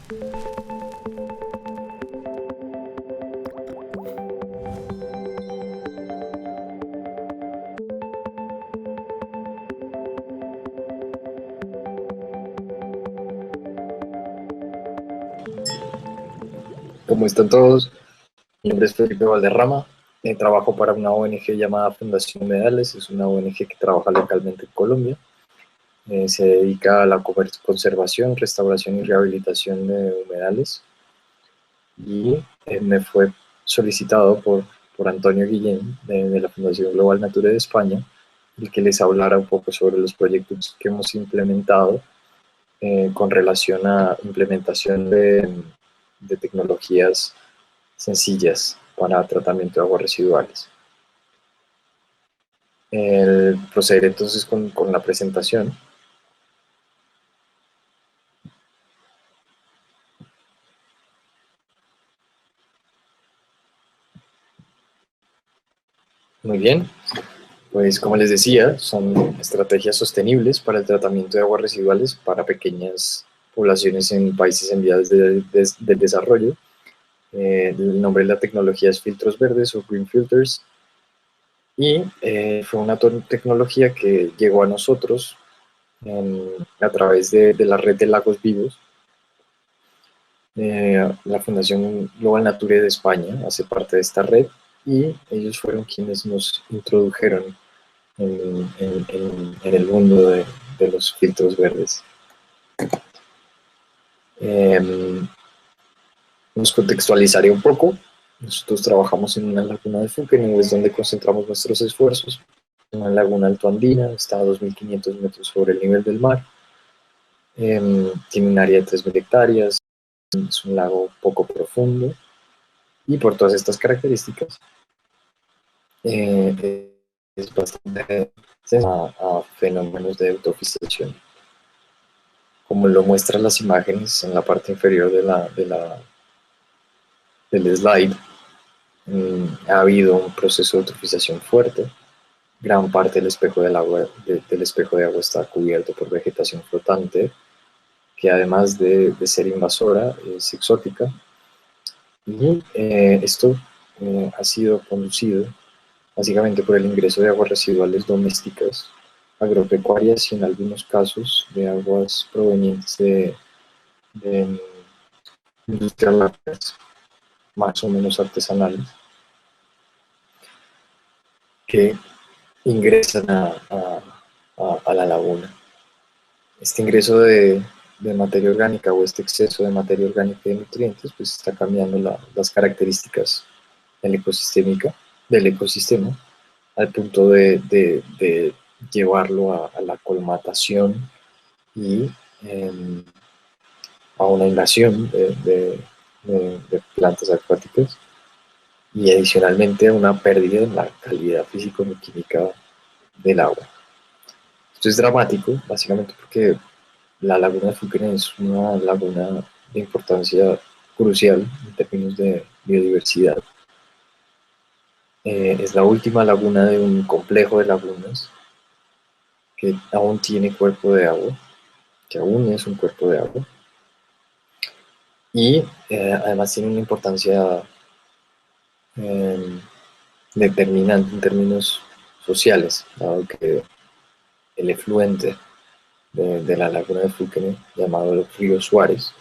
¿Cómo están todos? Mi nombre es Felipe Valderrama. Trabajo para una ONG llamada Fundación Humedales. Es una ONG que trabaja localmente en Colombia. Se dedica a la conservación, restauración y rehabilitación de humedales. Y me fue solicitado por Antonio Guillén de la Fundación Global Nature de España, el que les hablara un poco sobre los proyectos que hemos implementado con relación a implementación de tecnologías sencillas para tratamiento de aguas residuales. Proceder entonces con la presentación. Muy bien, pues como les decía, son estrategias sostenibles para el tratamiento de aguas residuales para pequeñas poblaciones en países en vías del desarrollo. El nombre de la tecnología es filtros verdes o green filters, y fue una tecnología que llegó a nosotros a través de la red de lagos vivos. La Fundación Global Nature de España hace parte de esta red, y ellos fueron quienes nos introdujeron en el mundo de los filtros verdes. Nos contextualizaré un poco. Nosotros trabajamos en una laguna de Fuquene, es donde concentramos nuestros esfuerzos. Una laguna altoandina, está a 2.500 metros sobre el nivel del mar. Tiene un área de 3.000 hectáreas, es un lago poco profundo, y por todas estas características es bastante sensible a fenómenos de eutrofización. Como lo muestran las imágenes en la parte inferior del slide, ha habido un proceso de eutrofización fuerte. Gran parte del espejo de agua está cubierto por vegetación flotante, que además de ser invasora, es exótica. Y esto ha sido conducido básicamente por el ingreso de aguas residuales domésticas, agropecuarias y en algunos casos de aguas provenientes de industrias lácteas más o menos artesanales, que ingresan a la laguna. Este ingreso de materia orgánica, o este exceso de materia orgánica y de nutrientes, pues está cambiando las características del ecosistema, al punto de llevarlo a la colmatación y a una invasión de plantas acuáticas, y adicionalmente a una pérdida en la calidad físico-química del agua. Esto es dramático, básicamente porque la laguna de Fuquene es una laguna de importancia crucial en términos de biodiversidad. Es la última laguna de un complejo de lagunas que aún tiene cuerpo de agua, que aún es un cuerpo de agua, y además tiene una importancia determinante en términos sociales, dado que el efluente de la laguna de Fuquene, llamado el río Suárez,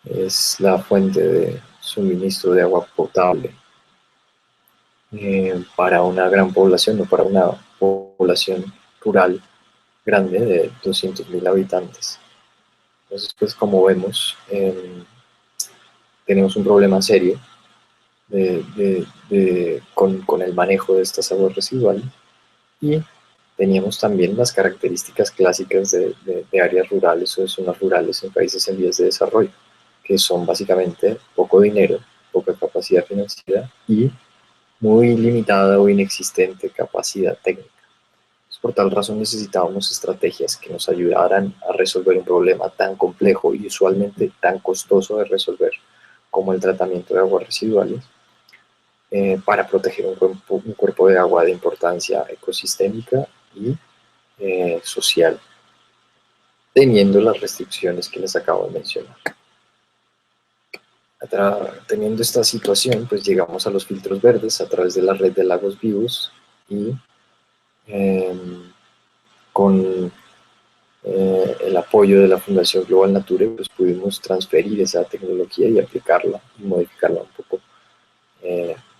es la fuente de suministro de agua potable para una gran población, o para una población rural grande de 200.000 habitantes. Entonces, pues como vemos, tenemos un problema serio con el manejo de estas aguas residuales, y teníamos también las características clásicas de áreas rurales o de zonas rurales en países en vías de desarrollo, que son básicamente poco dinero, poca capacidad financiera y muy limitada o inexistente capacidad técnica. Por tal razón necesitábamos estrategias que nos ayudaran a resolver un problema tan complejo y usualmente tan costoso de resolver como el tratamiento de aguas residuales, para proteger un cuerpo de agua de importancia ecosistémica y social, teniendo las restricciones que les acabo de mencionar. Teniendo esta situación, pues llegamos a los filtros verdes a través de la red de lagos vivos y con el apoyo de la Fundación Global Nature, pues pudimos transferir esa tecnología y aplicarla y modificarla un poco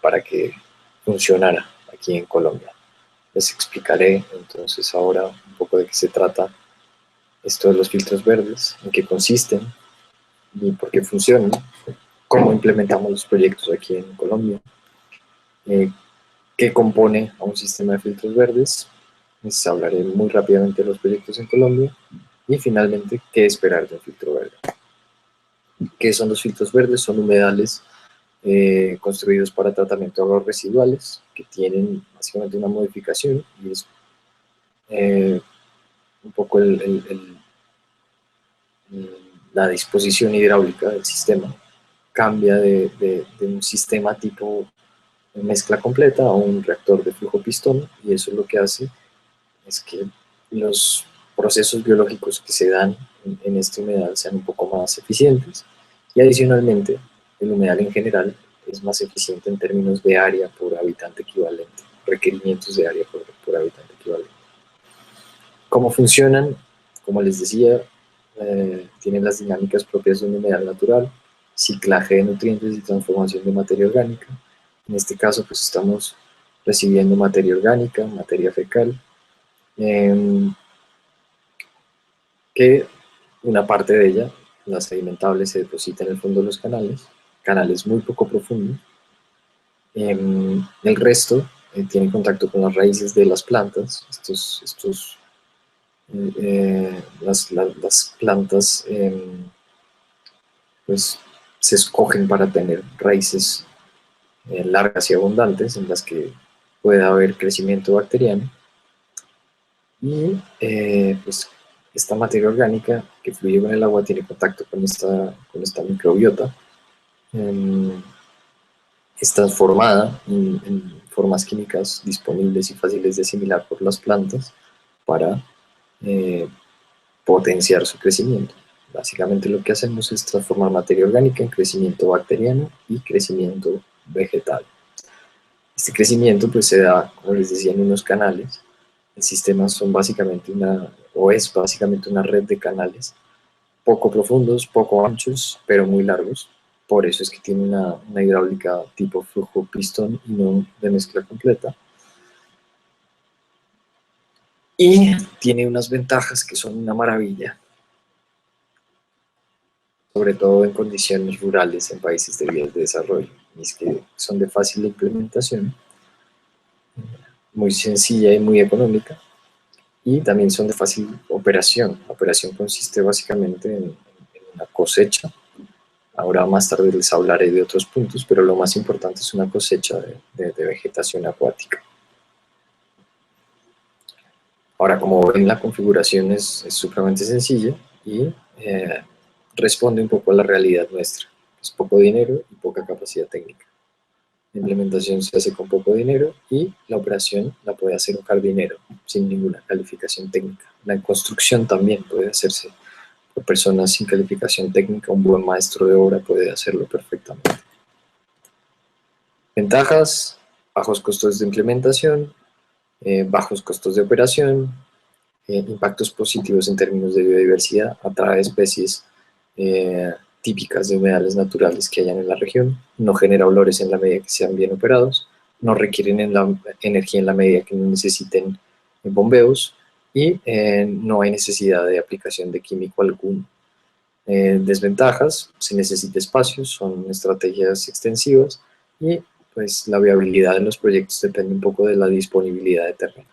para que funcionara aquí en Colombia. Les explicaré entonces ahora un poco de qué se trata esto de los filtros verdes, en qué consisten y por qué funcionan, cómo implementamos los proyectos aquí en Colombia, qué compone a un sistema de filtros verdes. Les hablaré muy rápidamente de los proyectos en Colombia y finalmente qué esperar de un filtro verde. ¿Qué son los filtros verdes? Son humedales construidos para tratamiento de aguas residuales que tienen básicamente una modificación y es un poco la disposición hidráulica del sistema. Cambia de un sistema tipo mezcla completa a un reactor de flujo pistón y eso lo que hace es que los procesos biológicos que se dan en este humedal sean un poco más eficientes y adicionalmente el humedal en general es más eficiente en términos de área por habitante equivalente, requerimientos de área por habitante equivalente. ¿Cómo funcionan? Como les decía, tienen las dinámicas propias de un humedal natural, ciclaje de nutrientes y transformación de materia orgánica. En este caso, pues estamos recibiendo materia orgánica, materia fecal, que una parte de ella, la sedimentable, se deposita en el fondo de los canales muy poco profundos. El resto tiene contacto con las raíces de las plantas. Las plantas pues, se escogen para tener raíces largas y abundantes en las que pueda haber crecimiento bacteriano y pues esta materia orgánica que fluye con el agua tiene contacto con esta microbiota, es transformada en formas químicas disponibles y fáciles de asimilar por las plantas para potenciar su crecimiento. Básicamente lo que hacemos es transformar materia orgánica en crecimiento bacteriano y crecimiento vegetal. Este crecimiento pues se da, como les decía, en unos canales. El sistema es básicamente una red de canales poco profundos, poco anchos, pero muy largos. Por eso es que tiene una hidráulica tipo flujo pistón y no de mezcla completa. Y tiene unas ventajas que son una maravilla, sobre todo en condiciones rurales en países de vías de desarrollo, y es que son de fácil implementación, muy sencilla y muy económica, y también son de fácil operación. La operación consiste básicamente en una cosecha. Ahora más tarde les hablaré de otros puntos, pero lo más importante es una cosecha de vegetación acuática. Ahora, como ven, la configuración es supremamente sencilla y responde un poco a la realidad nuestra. Es poco dinero y poca capacidad técnica. La implementación se hace con poco dinero y la operación la puede hacer un jardinero sin ninguna calificación técnica. La construcción también puede hacerse por personas sin calificación técnica. Un buen maestro de obra puede hacerlo perfectamente. Ventajas: bajos costos de implementación, bajos costos de operación, impactos positivos en términos de biodiversidad, atrae especies típicas de humedales naturales que hayan en la región, no genera olores en la medida que sean bien operados, no requieren energía en la medida que no necesiten bombeos y no hay necesidad de aplicación de químico alguno. Desventajas: se necesita espacio, son estrategias extensivas y pues la viabilidad de los proyectos depende un poco de la disponibilidad de terreno.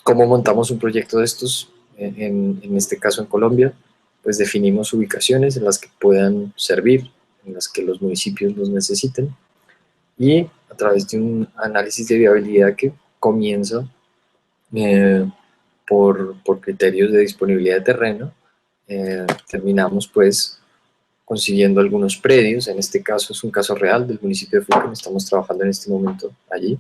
¿Cómo montamos un proyecto de estos? En este caso en Colombia, pues definimos ubicaciones en las que puedan servir, en las que los municipios los necesiten, y a través de un análisis de viabilidad que comienza por criterios de disponibilidad de terreno, terminamos pues consiguiendo algunos predios. En este caso es un caso real del municipio de Fuca, estamos trabajando en este momento allí.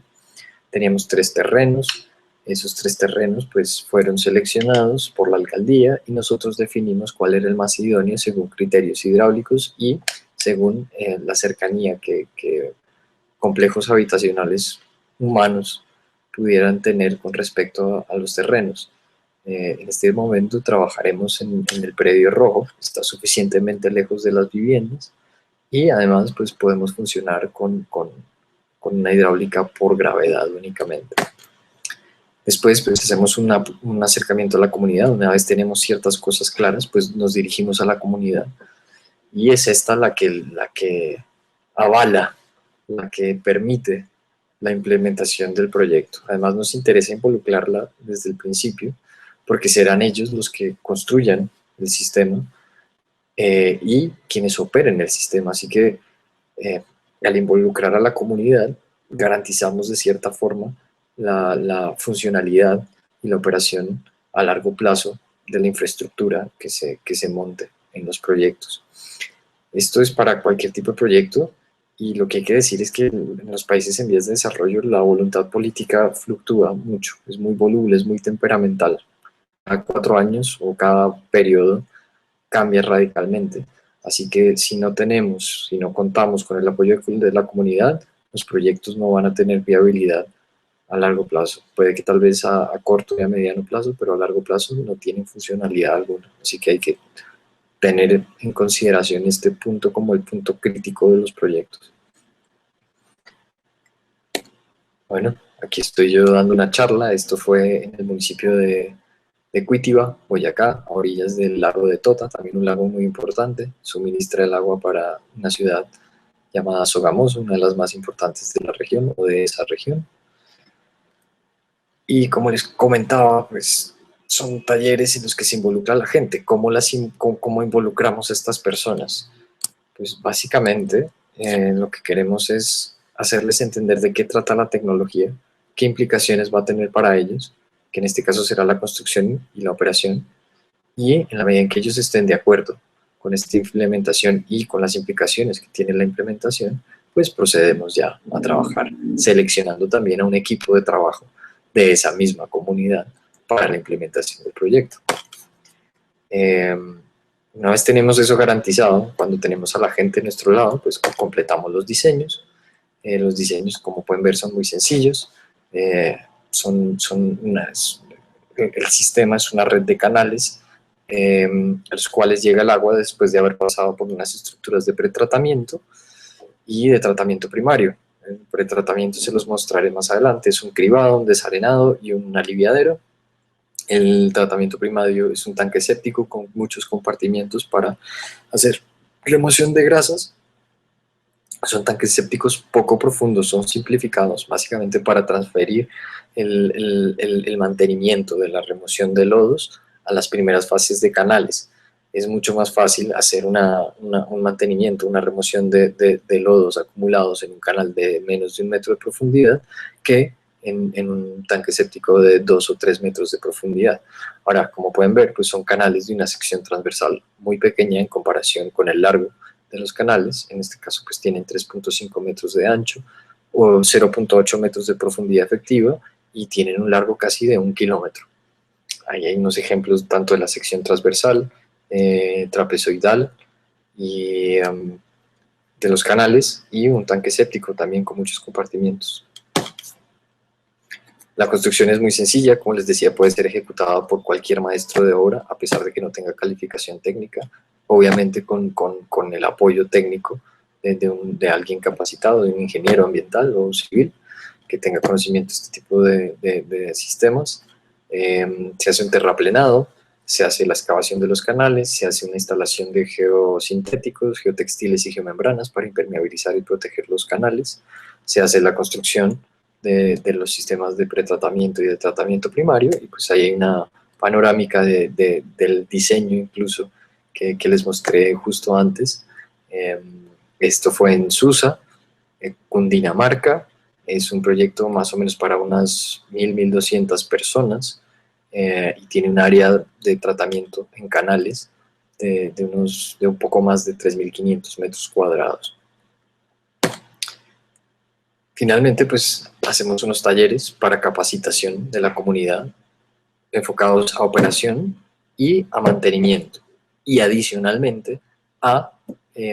Teníamos 3 terrenos, Esos 3 terrenos pues fueron seleccionados por la alcaldía y nosotros definimos cuál era el más idóneo según criterios hidráulicos y según la cercanía que complejos habitacionales humanos pudieran tener con respecto a los terrenos. En este momento trabajaremos en el predio rojo, está suficientemente lejos de las viviendas y además pues podemos funcionar con una hidráulica por gravedad únicamente. Después pues hacemos un acercamiento a la comunidad. Una vez tenemos ciertas cosas claras, pues nos dirigimos a la comunidad y es esta la que avala, la que permite la implementación del proyecto. Además nos interesa involucrarla desde el principio porque serán ellos los que construyan el sistema y quienes operen el sistema. Así que al involucrar a la comunidad garantizamos de cierta forma la funcionalidad y la operación a largo plazo de la infraestructura que se monte en los proyectos. Esto es para cualquier tipo de proyecto y lo que hay que decir es que en los países en vías de desarrollo la voluntad política fluctúa mucho, es muy voluble, es muy temperamental. Cada 4 años o cada periodo cambia radicalmente. Así que si no contamos con el apoyo de la comunidad, los proyectos no van a tener viabilidad a largo plazo. Puede que tal vez a corto y a mediano plazo, pero a largo plazo no tienen funcionalidad alguna. Así que hay que tener en consideración este punto como el punto crítico de los proyectos. Bueno, aquí estoy yo dando una charla. Esto fue en el municipio de Cuitiba, Boyacá, a orillas del lago de Tota, también un lago muy importante, suministra el agua para una ciudad llamada Sogamoso, una de las más importantes de la región o de esa región. Y como les comentaba, pues son talleres en los que se involucra a la gente. ¿Cómo involucramos a estas personas? Pues básicamente lo que queremos es hacerles entender de qué trata la tecnología, qué implicaciones va a tener para ellos, que en este caso será la construcción y la operación, y en la medida en que ellos estén de acuerdo con esta implementación y con las implicaciones que tiene la implementación, pues procedemos ya a trabajar, seleccionando también a un equipo de trabajo de esa misma comunidad para la implementación del proyecto. Una vez tenemos eso garantizado, cuando tenemos a la gente a nuestro lado, pues completamos los diseños. Los diseños, como pueden ver, son muy sencillos. El sistema es una red de canales a los cuales llega el agua después de haber pasado por unas estructuras de pretratamiento y de tratamiento primario. El pretratamiento se los mostraré más adelante. Es un cribado, un desarenado y un aliviadero. El tratamiento primario es un tanque séptico con muchos compartimientos para hacer remoción de grasas. Son tanques sépticos poco profundos, son simplificados básicamente para transferir el mantenimiento de la remoción de lodos a las primeras fases de canales. Es mucho más fácil hacer un mantenimiento, una remoción de lodos acumulados en un canal de menos de 1 metro de profundidad que en un tanque séptico de 2 o 3 metros de profundidad. Ahora, como pueden ver, pues son canales de una sección transversal muy pequeña en comparación con el largo de los canales. En este caso pues tienen 3.5 metros de ancho o 0.8 metros de profundidad efectiva y tienen un largo casi de 1 kilómetro. Ahí hay unos ejemplos tanto de la sección transversal, trapezoidal y de los canales y un tanque séptico también con muchos compartimientos. La construcción es muy sencilla, como les decía, puede ser ejecutada por cualquier maestro de obra, a pesar de que no tenga calificación técnica, obviamente con el apoyo técnico de alguien capacitado, de un ingeniero ambiental o un civil, que tenga conocimiento de este tipo de sistemas. Se hace un terraplenado, se hace la excavación de los canales, se hace una instalación de geosintéticos, geotextiles y geomembranas para impermeabilizar y proteger los canales, se hace la construcción de los sistemas de pretratamiento y de tratamiento primario, y pues ahí hay una panorámica del diseño incluso que les mostré justo antes. Esto fue en Susa, Cundinamarca. Es un proyecto más o menos para unas 1.200 personas y tiene un área de tratamiento en canales de un poco más de 3.500 metros cuadrados. Finalmente, pues hacemos unos talleres para capacitación de la comunidad enfocados a operación y a mantenimiento, y adicionalmente a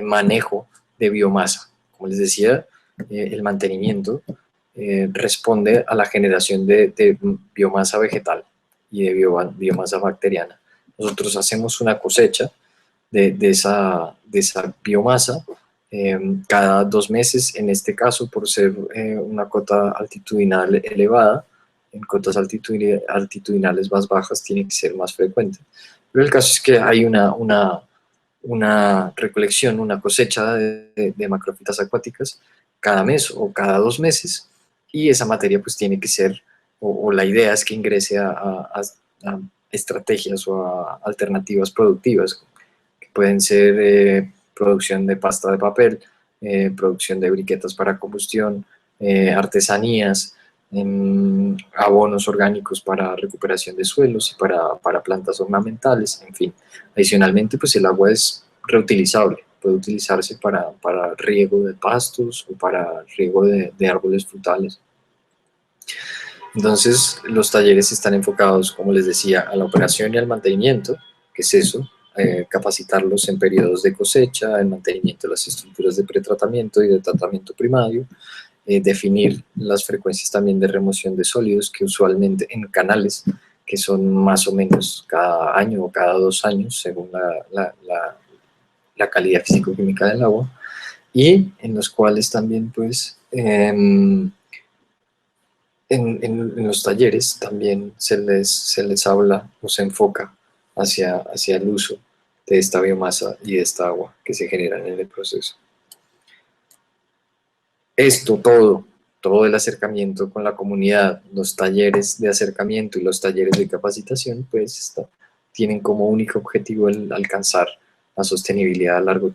manejo de biomasa. Como les decía, el mantenimiento responde a la generación de biomasa vegetal y de biomasa bacteriana. Nosotros hacemos una cosecha de esa biomasa cada 2 meses, en este caso, por ser una cota altitudinal elevada. En cotas altitudinales más bajas tiene que ser más frecuente. Pero el caso es que hay una recolección, una cosecha de macrofitas acuáticas cada mes o cada 2 meses, y esa materia pues tiene que ser, o la idea es que ingrese a estrategias o a alternativas productivas, que pueden ser producción de pasta de papel, producción de briquetas para combustión, artesanías, abonos orgánicos para recuperación de suelos y para plantas ornamentales, en fin. Adicionalmente, pues el agua es reutilizable, puede utilizarse para riego de pastos o para riego de árboles frutales. Entonces, los talleres están enfocados, como les decía, a la operación y al mantenimiento, que es eso, capacitarlos en periodos de cosecha, el mantenimiento de las estructuras de pretratamiento y de tratamiento primario, definir las frecuencias también de remoción de sólidos, que usualmente en canales, que son más o menos cada año o cada 2 años, según la calidad físico-química del agua, y en los cuales también, pues, en los talleres también se les habla o se enfoca hacia el uso de esta biomasa y de esta agua que se generan en el proceso. Esto todo el acercamiento con la comunidad, los talleres de acercamiento y los talleres de capacitación, pues tienen como único objetivo el alcanzar la sostenibilidad a largo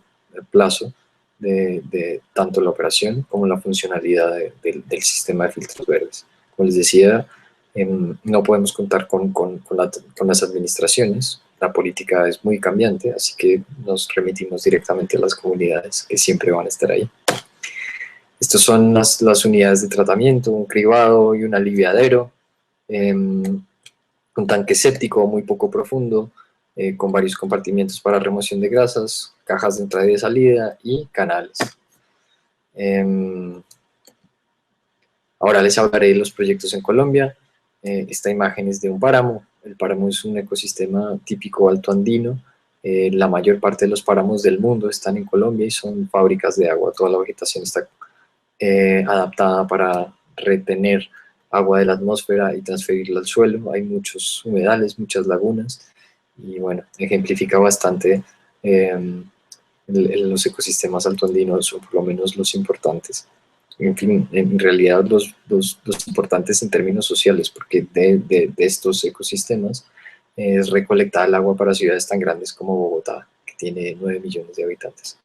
plazo de tanto la operación como la funcionalidad del sistema de filtros verdes. Como les decía, no podemos contar con las administraciones, la política es muy cambiante, así que nos remitimos directamente a las comunidades que siempre van a estar ahí. Estas son las unidades de tratamiento, un cribado y un aliviadero, un tanque séptico muy poco profundo, con varios compartimientos para remoción de grasas, cajas de entrada y de salida y canales. Ahora les hablaré de los proyectos en Colombia. Esta imagen es de un páramo. El páramo es un ecosistema típico altoandino. La mayor parte de los páramos del mundo están en Colombia y son fábricas de agua. Toda la vegetación está adaptada para retener agua de la atmósfera y transferirla al suelo. Hay muchos humedales, muchas lagunas, y bueno, ejemplifica bastante los ecosistemas altoandinos, o por lo menos los importantes. En fin, en realidad los importantes en términos sociales, porque de estos ecosistemas es recolectada el agua para ciudades tan grandes como Bogotá, que tiene 9 millones de habitantes.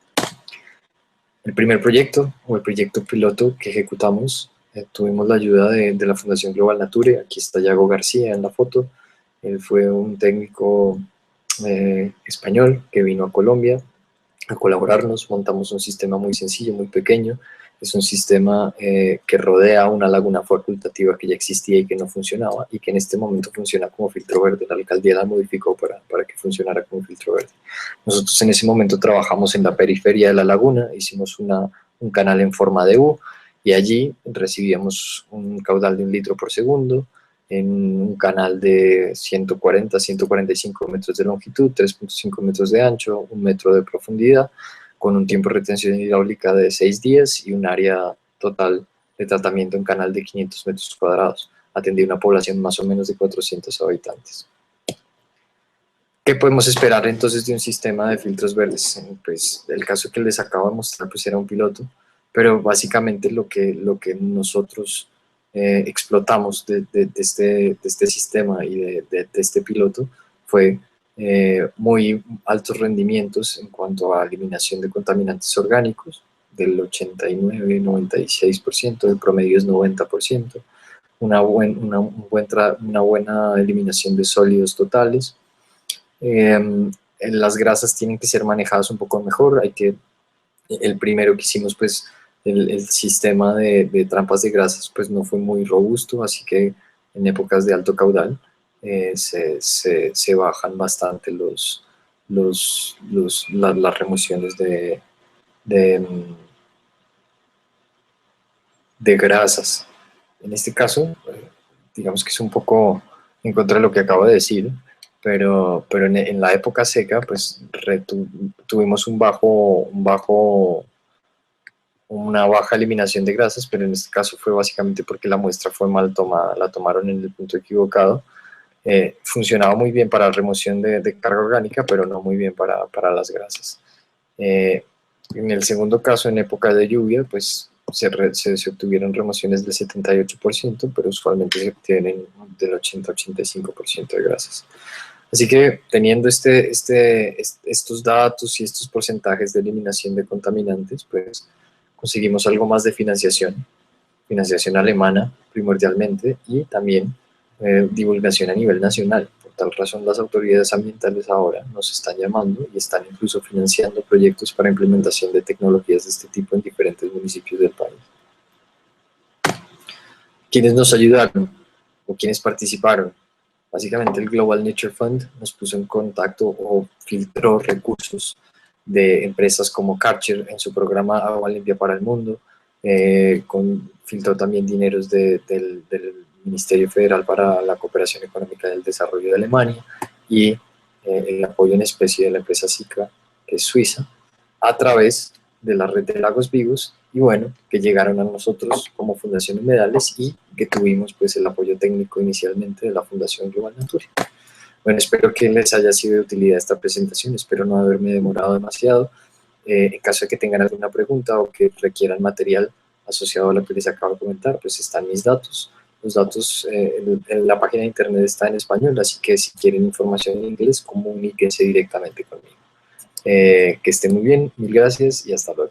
El primer proyecto, o el proyecto piloto que ejecutamos, tuvimos la ayuda de la Fundación Global Nature. Aquí está Yago García en la foto. Él fue un técnico español que vino a Colombia a colaborarnos. Montamos un sistema muy sencillo, muy pequeño. Es un sistema que rodea una laguna facultativa que ya existía y que no funcionaba, y que en este momento funciona como filtro verde. La alcaldía la modificó para que funcionara como filtro verde. Nosotros en ese momento trabajamos en la periferia de la laguna, hicimos un canal en forma de U, y allí recibíamos un caudal de 1 litro por segundo, en un canal de 140 a 145 metros de longitud, 3.5 metros de ancho, 1 metro de profundidad, con un tiempo de retención hidráulica de 6 días y un área total de tratamiento en canal de 500 metros cuadrados. Atendía una población más o menos de 400 habitantes. ¿Qué podemos esperar entonces de un sistema de filtros verdes? Pues el caso que les acabo de mostrar pues era un piloto, pero básicamente lo que nosotros explotamos de este sistema y de este piloto fue muy altos rendimientos en cuanto a eliminación de contaminantes orgánicos, del 89-96%, el promedio es 90%, una buena eliminación de sólidos totales. Las grasas tienen que ser manejadas un poco mejor. El primero que hicimos pues el sistema de trampas de grasas pues no fue muy robusto, así que en épocas de alto caudal se bajan bastante las remociones de grasas. En este caso, digamos que es un poco en contra de lo que acabo de decir, pero en la época seca, pues tuvimos una baja eliminación de grasas, pero en este caso fue básicamente porque la muestra fue mal tomada, la tomaron en el punto equivocado. Funcionaba muy bien para la remoción de carga orgánica, pero no muy bien para las grasas. En el segundo caso, en época de lluvia, pues se obtuvieron remociones del 78%, pero usualmente se obtienen del 80-85% de grasas. Así que teniendo estos datos y estos porcentajes de eliminación de contaminantes, pues conseguimos algo más de financiación alemana primordialmente, y también divulgación a nivel nacional. Por tal razón, las autoridades ambientales ahora nos están llamando y están incluso financiando proyectos para implementación de tecnologías de este tipo en diferentes municipios del país. ¿Quiénes nos ayudaron o quiénes participaron? Básicamente el Global Nature Fund nos puso en contacto o filtró recursos de empresas como Karcher en su programa Agua Limpia para el Mundo, filtró también dineros del Ministerio Federal para la Cooperación Económica del Desarrollo de Alemania y el apoyo en especie de la empresa SICA, que es suiza, a través de la red de lagos vivos, y bueno, que llegaron a nosotros como Fundación Humedales y que tuvimos pues el apoyo técnico inicialmente de la Fundación Global Nature. Bueno, espero que les haya sido de utilidad esta presentación, espero no haberme demorado demasiado. En caso de que tengan alguna pregunta o que requieran material asociado a lo que les acabo de comentar, pues están mis datos. Los datos en la página de internet está en español, así que si quieren información en inglés, comuníquense directamente conmigo. Que estén muy bien, mil gracias y hasta luego.